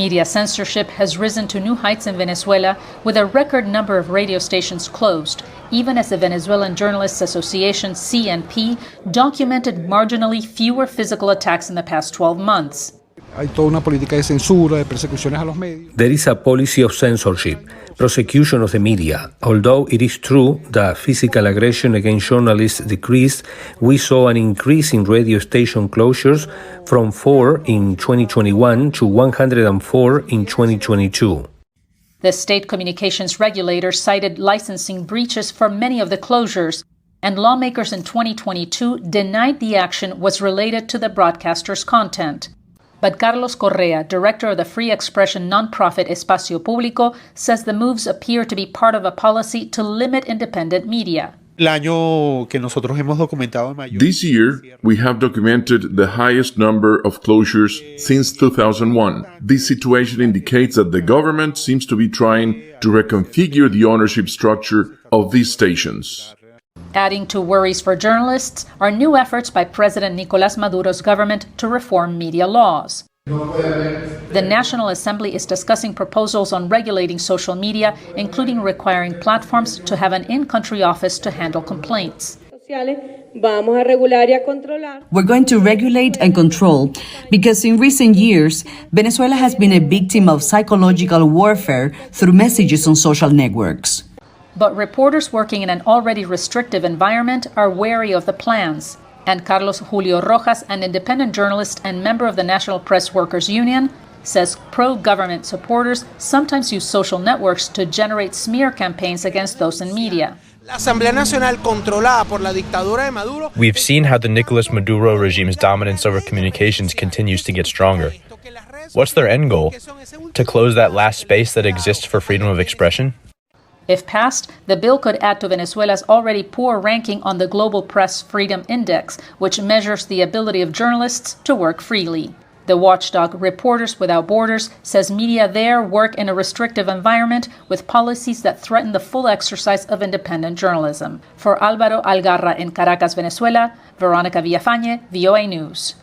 Media censorship has risen to new heights in Venezuela, with a record number of radio stations closed, even as the Venezuelan Journalists Association, CNP, documented marginally fewer physical attacks in the past 12 months. There is a policy of censorship, prosecution of the media. Although it is true that physical aggression against journalists decreased, we saw an increase in radio station closures from 4 in 2021 to 104 in 2022. The state communications regulator cited licensing breaches for many of the closures, and lawmakers in 2022 denied the action was related to the broadcaster's content. But Carlos Correa, director of the free expression nonprofit Espacio Público, says the moves appear to be part of a policy to limit independent media. This year, we have documented the highest number of closures since 2001. This situation indicates that the government seems to be trying to reconfigure the ownership structure of these stations. Adding to worries for journalists are new efforts by President Nicolás Maduro's government to reform media laws. The National Assembly is discussing proposals on regulating social media, including requiring platforms to have an in-country office to handle complaints. We're going to regulate and control because in recent years, Venezuela has been a victim of psychological warfare through messages on social networks. But reporters working in an already restrictive environment are wary of the plans. And Carlos Julio Rojas, an independent journalist and member of the National Press Workers Union, says pro-government supporters sometimes use social networks to generate smear campaigns against those in media. We've seen how the Nicolás Maduro regime's dominance over communications continues to get stronger. What's their end goal? To close that last space that exists for freedom of expression? If passed, the bill could add to Venezuela's already poor ranking on the Global Press Freedom Index, which measures the ability of journalists to work freely. The watchdog Reporters Without Borders says media there work in a restrictive environment with policies that threaten the full exercise of independent journalism. For Álvaro Algarra in Caracas, Venezuela, Veronica Villafañe, VOA News.